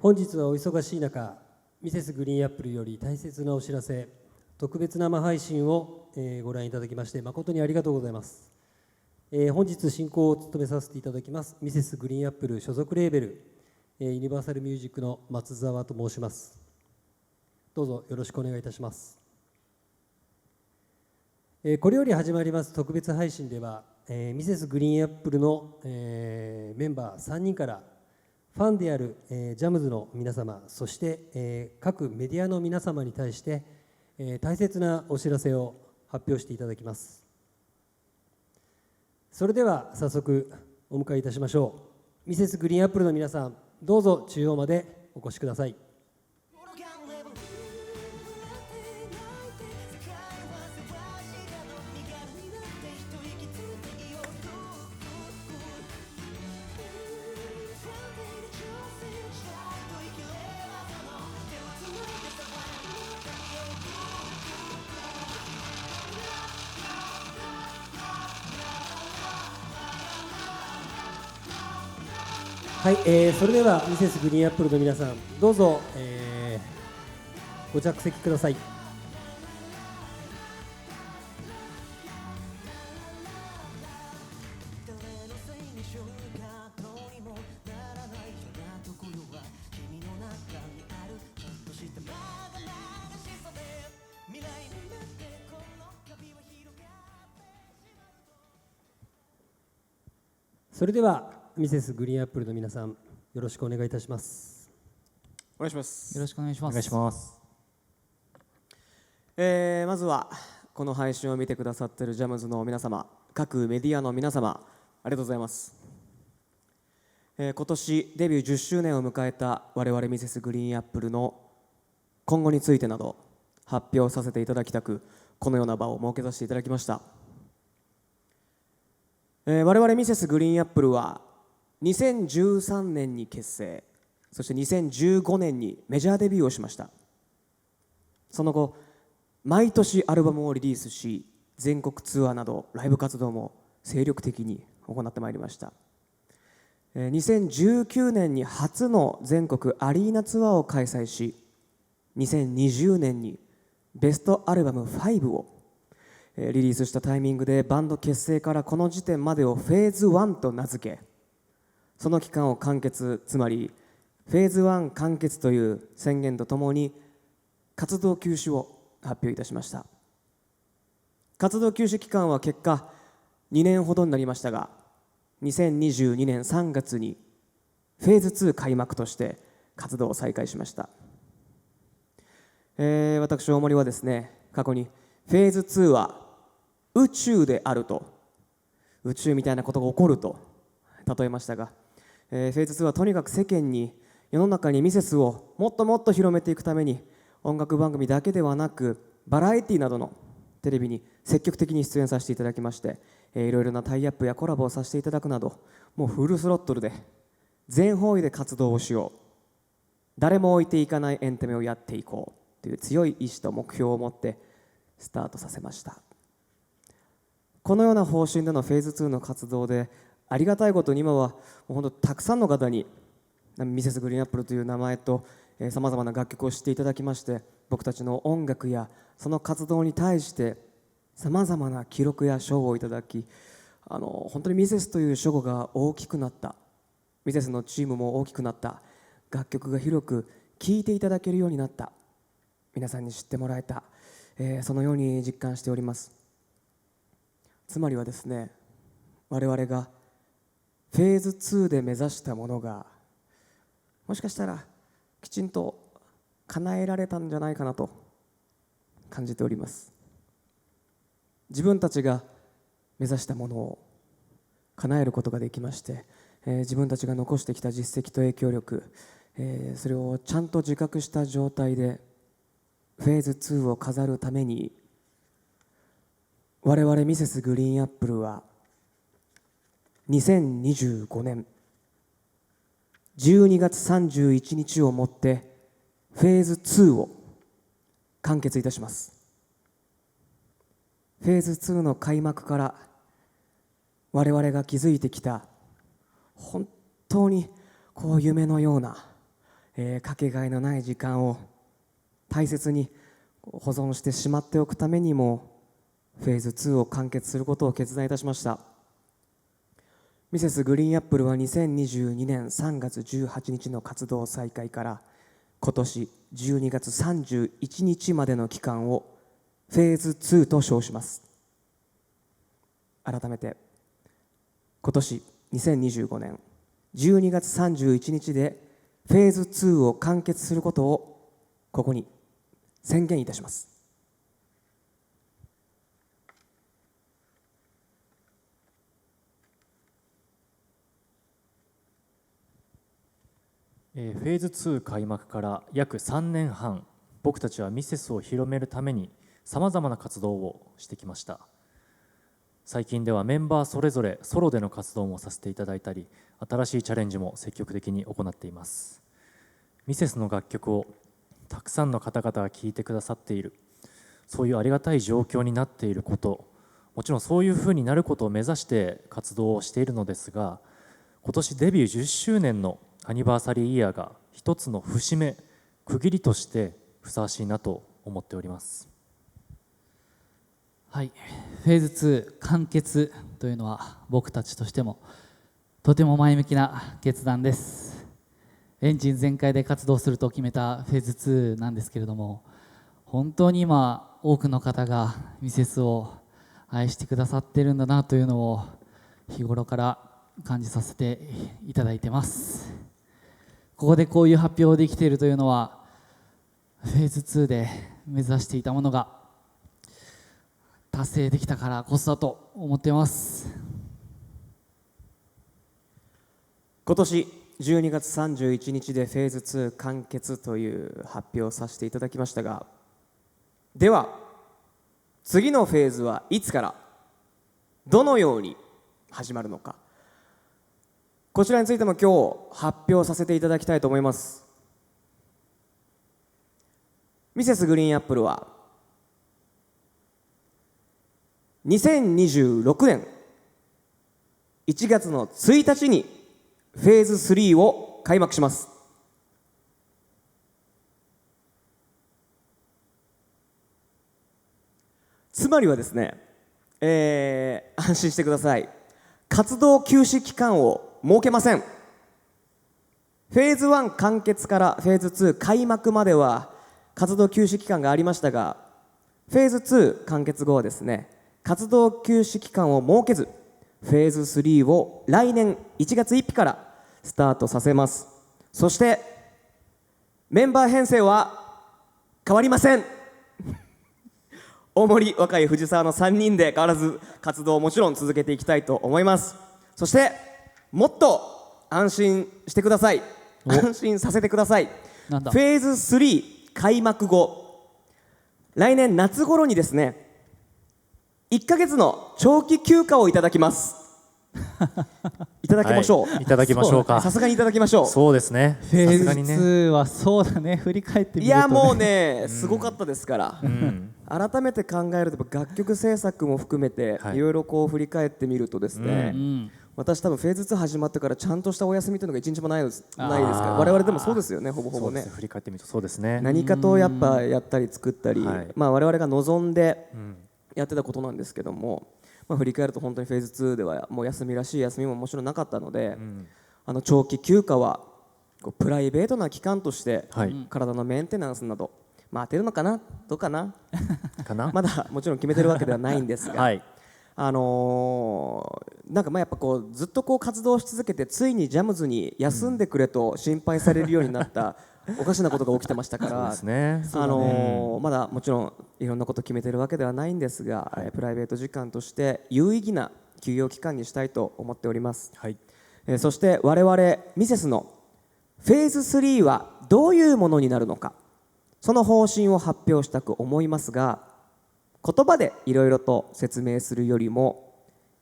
本日はお忙しい中、ミセスグリーンアップルより大切なお知らせ、特別生配信をご覧いただきまして誠にありがとうございます。本日進行を務めさせていただきますミセスグリーンアップル所属レーベルユニバーサルミュージックの松澤と申します。どうぞよろしくお願いいたします。これより始まります特別配信では、ミセスグリーンアップルの、メンバー3人からファンである、ジャムズの皆様、そして、各メディアの皆様に対して、大切なお知らせを発表していただきます。それでは早速お迎えいたしましょう。ミセスグリーンアップルの皆さん、どうぞ中央までお越しください。はい、それではミセスグリーンアップルの皆さん、どうぞ、ご着席ください。それではミセスグリーンアップルの皆さん、よろしくお願いいたします。お願いします。よろしくお願いします。お願いします。まずはこの配信を見てくださっているジャムズの皆様、各メディアの皆様、ありがとうございます。今年デビュー10周年を迎えた我々ミセスグリーンアップルの今後についてなど発表させていただきたく、このような場を設けさせていただきました。我々ミセスグリーンアップルは2013年に結成、そして2015年にメジャーデビューをしました。その後毎年アルバムをリリースし、全国ツアーなどライブ活動も精力的に行ってまいりました。2019年に初の全国アリーナツアーを開催し、2020年にベストアルバム5をリリースしたタイミングでバンド結成からこの時点までをフェーズ1と名付け、その期間を完結、つまりフェーズ1完結という宣言とともに活動休止を発表いたしました。活動休止期間は結果2年ほどになりましたが、2022年3月にフェーズ2開幕として活動を再開しました。私大森はですね、過去にフェーズ2は宇宙であると、宇宙みたいなことが起こると例えましたが、フェーズ2はとにかく世間に、世の中にミセスをもっともっと広めていくために、音楽番組だけではなくバラエティなどのテレビに積極的に出演させていただきまして、いろいろなタイアップやコラボをさせていただくなど、もうフルスロットルで全方位で活動をしよう、誰も置いていかないエンタメをやっていこうという強い意志と目標を持ってスタートさせました。このような方針でのフェーズ2の活動で、ありがたいことに今はもう本当たくさんの方にミセスグリーンアップルという名前とさまざまな楽曲を知っていただきまして、僕たちの音楽やその活動に対してさまざまな記録や賞をいただき、本当にミセスという称号が大きくなった、ミセスのチームも大きくなった、楽曲が広く聴いていただけるようになった、皆さんに知ってもらえた、そのように実感しております。つまりはですね、我々がフェーズ2で目指したものがもしかしたらきちんと叶えられたんじゃないかなと感じております。自分たちが目指したものを叶えることができまして、自分たちが残してきた実績と影響力、それをちゃんと自覚した状態でフェーズ2を飾るために、我々ミセスグリーンアップルは2025年12月31日をもってフェーズ2を完結いたします。フェーズ2の開幕から我々が築いてきた本当に夢のようなかけがえのない時間を大切に保存してしまっておくためにもフェーズ2を完結することを決断いたしました。ミセスグリーンアップルは2022年3月18日の活動再開から今年12月31日までの期間をフェーズ2と称します。改めて今年2025年12月31日でフェーズ2を完結することをここに宣言いたします。フェーズ2開幕から約3年半、僕たちはミセスを広めるためにさまざまな活動をしてきました。最近ではメンバーそれぞれソロでの活動もさせていただいたり、新しいチャレンジも積極的に行っています。ミセスの楽曲をたくさんの方々が聴いてくださっている、そういうありがたい状況になっていること、もちろんそういうふうになることを目指して活動をしているのですが、今年デビュー10周年のアニバーサリーイヤーが一つの節目、区切りとしてふさわしいなと思っております。はい、フェーズ2完結というのは僕たちとしてもとても前向きな決断です。エンジン全開で活動すると決めたフェーズ2なんですけれども、本当に今多くの方がミセスを愛してくださっているんだなというのを日頃から感じさせていただいてます。ここでこういう発表できているというのはフェーズ2で目指していたものが達成できたからこそだと思っています。今年12月31日でフェーズ2完結という発表をさせていただきましたが、では次のフェーズはいつからどのように始まるのか、こちらについても今日発表させていただきたいと思います。ミセスグリーンアップルは2026年1月の1日にフェーズ3を開幕します。つまりはですね、安心してください。活動休止期間を設けません。フェーズ1完結からフェーズ2開幕までは活動休止期間がありましたが、フェーズ2完結後はですね、活動休止期間を設けず、フェーズ3を来年1月1日からスタートさせます。そしてメンバー編成は変わりません。大森、若い、藤沢の3人で変わらず活動をもちろん続けていきたいと思います。そしてもっと安心してください。安心させてください。フなんだェーズ3開幕後、来年夏頃にですね、1ヶ月の長期休暇をいただきます。いただきましょう。はい、いただきましょうか。さすがにいただきましょう。そうですね。フェーズさすがにね。 2はそうだね、振り返ってみると、ね、いやもうね、すごかったですから、うん改めて考えると楽曲制作も含めてはいいろいろこう振り返ってみるとですね、うん私多分フェーズ2始まってからちゃんとしたお休みというのが一日もないですから、あー我々でもそうですよね、ほぼほぼねそうですね。振り返ってみるとそうですね。何かとやっぱやったり作ったり、はいまあ我々が望んでうんやってたことなんですけども、まあ、振り返ると本当にフェーズ2ではもう休みらしい休みももちろんなかったので、うん長期休暇はこうプライベートな期間としてはい体のメンテナンスなど、まあ当てるのかなどうかなかな。まだもちろん決めてるわけではないんですが、はいなんかまあやっぱこうずっとこう活動し続けてついにジャムズに休んでくれと心配されるようになったおかしなことが起きてましたかそうらですね。まだもちろんいろんなこと決めてるわけではないんですが、プライベート時間として有意義な休養期間にしたいと思っております。はい。そして我々ミセスのフェーズ3はどういうものになるのか、その方針を発表したく思いますが、言葉でいろいろと説明するよりも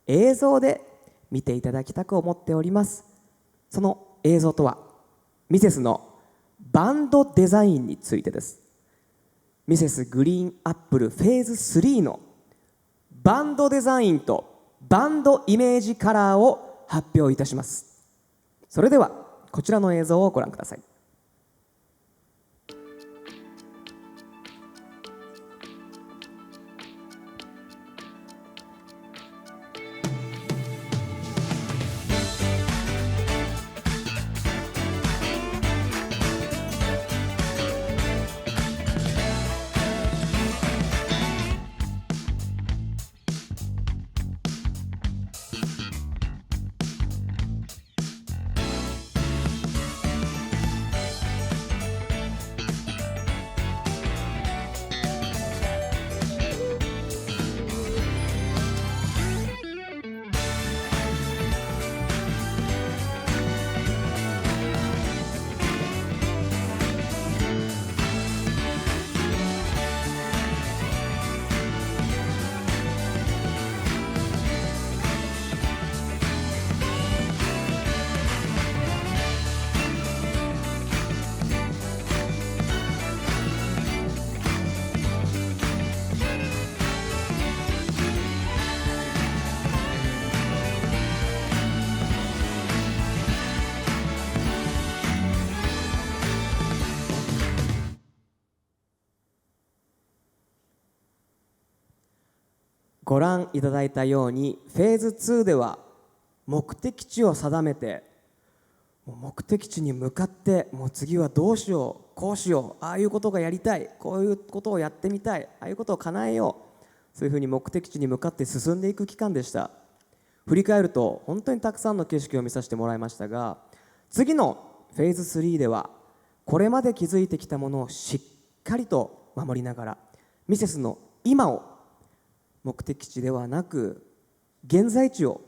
映像で見ていただきたく思っております。その映像とはミセスのバンドデザインについてです。ミセスグリーンアップルフェーズ3のバンドデザインとバンドイメージカラーを発表いたします。それではこちらの映像をご覧ください。ご覧いただいたようにフェーズ2では目的地を定めて、目的地に向かって、もう次はどうしよう、こうしよう、ああいうことがやりたい、こういうことをやってみたい、ああいうことを叶えよう、そういうふうに目的地に向かって進んでいく期間でした。振り返ると本当にたくさんの景色を見させてもらいましたが、次のフェーズ3ではこれまで築いてきたものをしっかりと守りながら、ミセスの今を目的地ではなく現在地を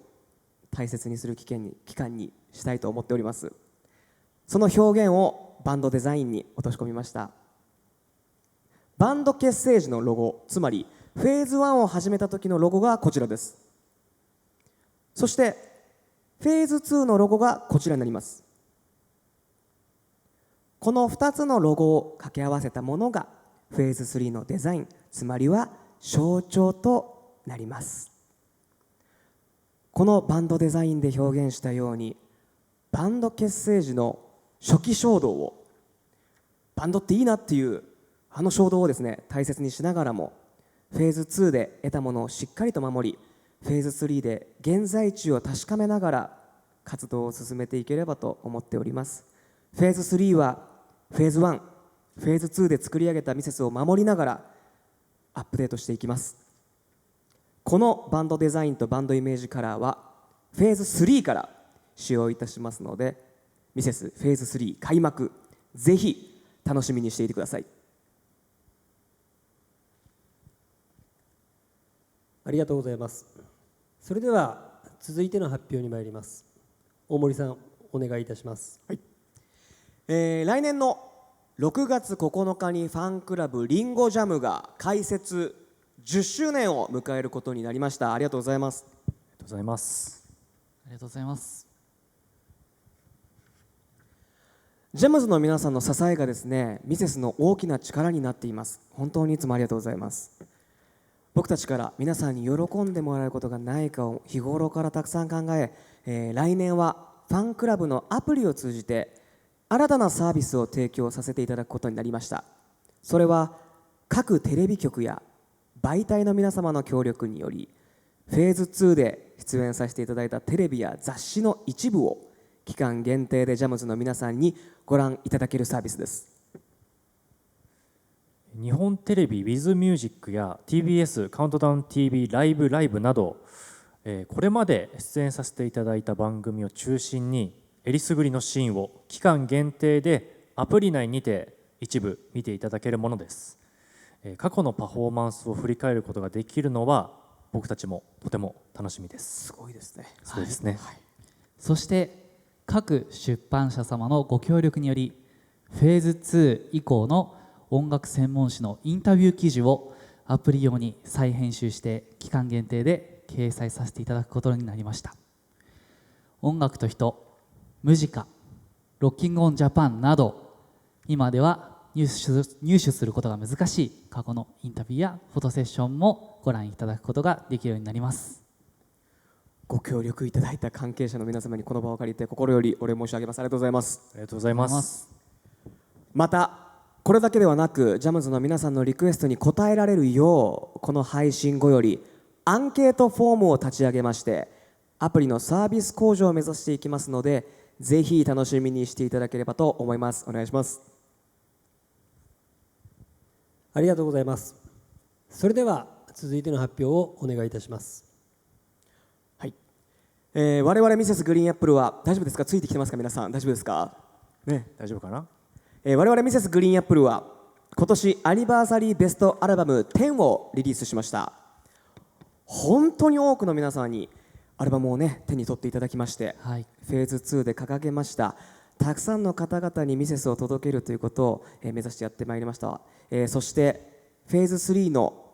大切にする期間にしたいと思っております。その表現をバンドデザインに落とし込みました。バンド結成時のロゴ、つまりフェーズ1を始めた時のロゴがこちらです。そしてフェーズ2のロゴがこちらになります。この2つのロゴを掛け合わせたものがフェーズ3のデザイン、つまりは象徴となります。このバンドデザインで表現したように、バンド結成時の初期衝動を、バンドっていいなっていうあの衝動をですね、大切にしながらも、フェーズ2で得たものをしっかりと守り、フェーズ3で現在地を確かめながら活動を進めていければと思っております。フェーズ3はフェーズ1、フェーズ2で作り上げたミセスを守りながらアップデートしていきます。このバンドデザインとバンドイメージカラーはフェーズ3から使用いたしますので、ミセスフェーズ3開幕、ぜひ楽しみにしていてください。ありがとうございます。それでは続いての発表に参ります。大森さん、お願いいたします。はい。来年の6月9日にファンクラブリンゴジャムが開設10周年を迎えることになりました。ありがとうございます。ありがとうございます。ありがとうございます。ジャムズの皆さんの支えがですね、ミセスの大きな力になっています。本当にいつもありがとうございます。僕たちから皆さんに喜んでもらえることがないかを日頃からたくさん考え、来年はファンクラブのアプリを通じて新たなサービスを提供させていただくことになりました。それは各テレビ局や媒体の皆様の協力により、フェーズ2で出演させていただいたテレビや雑誌の一部を期間限定でジャムズの皆さんにご覧いただけるサービスです。日本テレビ With Music や TBS カウントダウン TV ライブなど、これまで出演させていただいた番組を中心にえりすぐりのシーンを期間限定でアプリ内にて一部見ていただけるものです。過去のパフォーマンスを振り返ることができるのは僕たちもとても楽しみです。すごいですね。そうですね。はい。そして各出版社様のご協力により、フェーズ2以降の音楽専門誌のインタビュー記事をアプリ用に再編集して期間限定で掲載させていただくことになりました。音楽と人、ムジカ、ロッキングオンジャパンなど、今では入手することが難しい過去のインタビューやフォトセッションもご覧いただくことができるようになります。ご協力いただいた関係者の皆様にこの場を借りて心よりお礼申し上げます。ありがとうございます。ありがとうございます。またこれだけではなく、ジャムズの皆さんのリクエストに応えられるよう、この配信後よりアンケートフォームを立ち上げまして、アプリのサービス向上を目指していきますので、ぜひ楽しみにしていただければと思います。お願いします。ありがとうございます。それでは続いての発表をお願いいたします。はい。我々ミセスグリーンアップルは大丈夫ですか？ついてきてますか？皆さん大丈夫ですか？ね。大丈夫かな？我々ミセスグリーンアップルは今年アニバーサリーベストアルバム10をリリースしました。本当に多くの皆さんにアルバムをね手に取っていただきまして、はい、フェーズ2で掲げましたたくさんの方々にミセスを届けるということを目指してやってまいりました。そしてフェーズ3の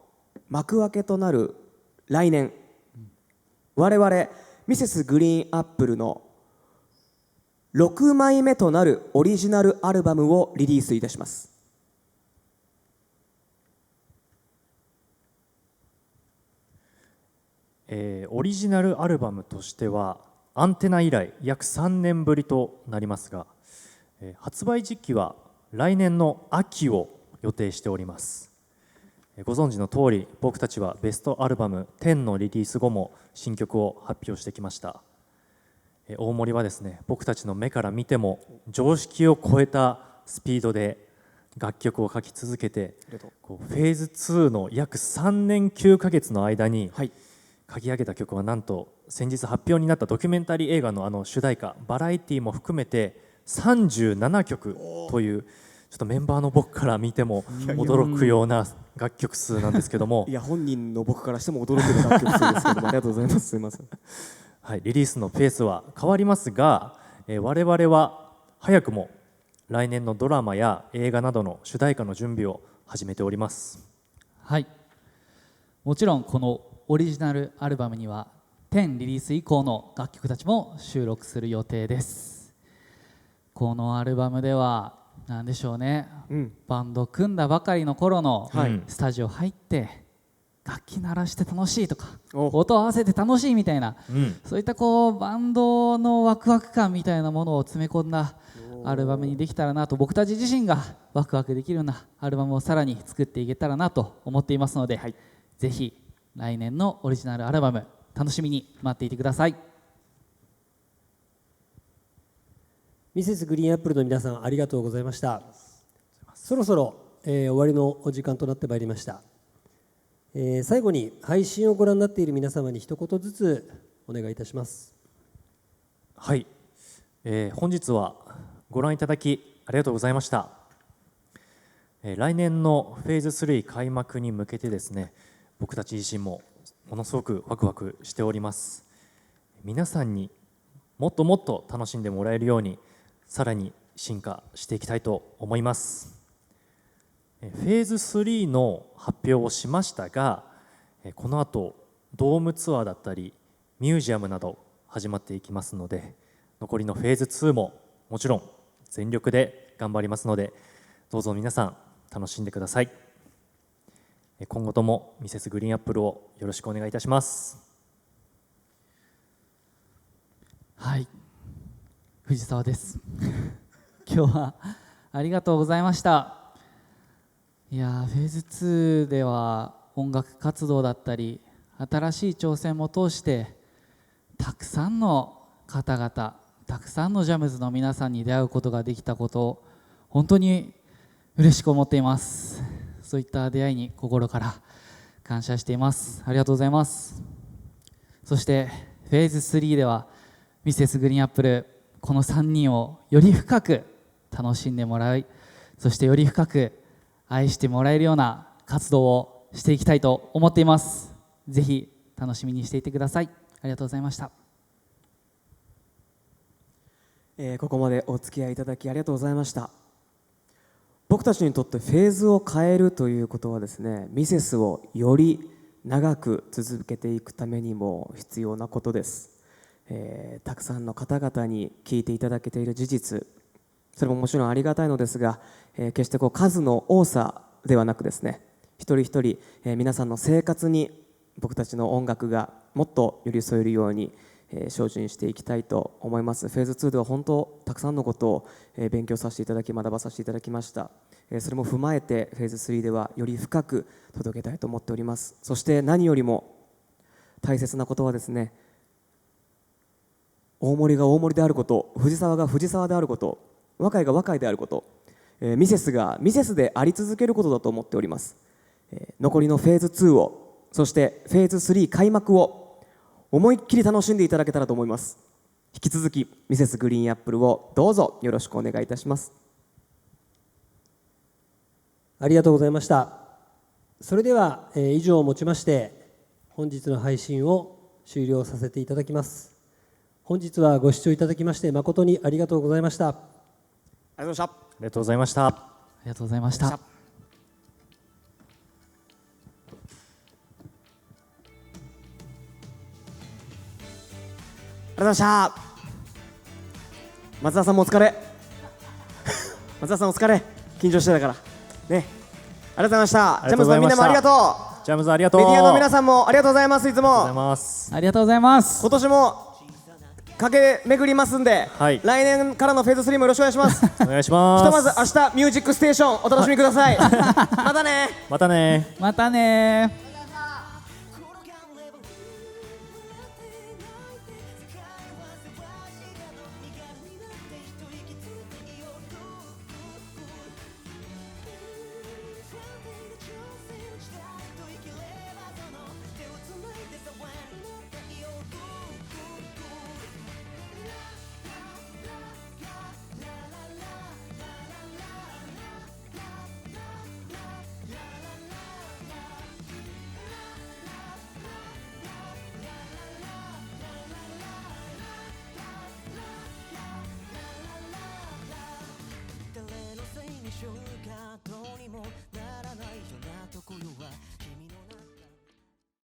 幕開けとなる来年、我々ミセスグリーンアップルの6枚目となるオリジナルアルバムをリリースいたします。オリジナルアルバムとしてはアンテナ以来約3年ぶりとなりますが、発売時期は来年の秋を予定しております。ご存知の通り、僕たちはベストアルバム10のリリース後も新曲を発表してきました。大森はですね、僕たちの目から見ても常識を超えたスピードで楽曲を書き続けて、フェーズ2の約3年9ヶ月の間に書き上げた曲はなんと先日発表になったドキュメンタリー映画の主題歌、バラエティも含めて37曲という、ちょっとメンバーの僕から見ても驚くような楽曲数なんですけども、いや本人の僕からしても驚く楽曲数ですけどもありがとうございます。すみません。はい、リリースのペースは変わりますが、我々は早くも来年のドラマや映画などの主題歌の準備を始めております。はい、もちろんこのオリジナルアルバムには10リリース以降の楽曲たちも収録する予定です。このアルバムでは何でしょうね、バンド組んだばかりの頃のスタジオ入って楽器鳴らして楽しいとか音合わせて楽しいみたいな、そういったバンドのワクワク感みたいなものを詰め込んだアルバムにできたらなと、僕たち自身がワクワクできるようなアルバムをさらに作っていけたらなと思っていますので、ぜひ来年のオリジナルアルバム楽しみに待っていてください。ミセスグリーンアップルの皆さん、ありがとうございました。そろそろ、終わりのお時間となってまいりました。最後に配信をご覧になっている皆様に一言ずつお願いいたします。はい、本日はご覧いただきありがとうございました。来年のフェーズ3開幕に向けてですね、僕たち自身もものすごくワクワクしております。皆さんにもっともっと楽しんでもらえるようにさらに進化していきたいと思います。フェーズ3の発表をしましたが、この後ドームツアーだったりミュージアムなど始まっていきますので、残りのフェーズ2ももちろん全力で頑張りますので、どうぞ皆さん楽しんでください。今後ともミセスグリーンアップルをよろしくお願いいたします。はい、藤沢です今日はありがとうございました。いやフェーズ2では音楽活動だったり新しい挑戦も通してたくさんの方々、たくさんのジャムズの皆さんに出会うことができたことを本当に嬉しく思っています。そういった出会いに心から感謝しています。ありがとうございます。そしてフェーズ3ではミセスグリーンアップル、この3人をより深く楽しんでもらい、そしてより深く愛してもらえるような活動をしていきたいと思っています。ぜひ楽しみにしていてください。ありがとうございました。ここまでお付き合いいただきありがとうございました。僕たちにとってフェーズを変えるということはですね、ミセスをより長く続けていくためにも必要なことです。たくさんの方々に聞いていただけている事実、それももちろんありがたいのですが、決して数の多さではなくですね、一人一人、皆さんの生活に僕たちの音楽がもっと寄り添えるように精進していきたいと思います。フェーズ2では本当たくさんのことを勉強させていただき、学ばさせていただきました。それも踏まえてフェーズ3ではより深く届けたいと思っております。そして何よりも大切なことはですね、大森が大森であること、藤沢が藤沢であること、若いが若いであること、ミセスがミセスであり続けることだと思っております。残りのフェーズ2を、そしてフェーズ3開幕を思いっきり楽しんでいただけたらと思います。引き続きミセスグリーンアップルをどうぞよろしくお願いいたします。ありがとうございました。それでは、以上をもちまして本日の配信を終了させていただきます。本日はご視聴いただきまして誠にありがとうございました。ありがとうございました。ありがとうございました。ありがとうございました。ありがとうございました。松田さんもお疲れ松田さんお疲れ、緊張してたからね。ありがとうございました。ジャムズのみんなもありがとう。ジャムズありがとう。メディアの皆さんもありがとうございます。いつもありがとうございます。ありがとうございます。今年も駆け巡りますんで、はい来年からのフェーズ3もよろしくお願いしますお願いしますひとまず明日ミュージックステーションお楽しみくださいまたねまたねまたねー。誰のせいにしよう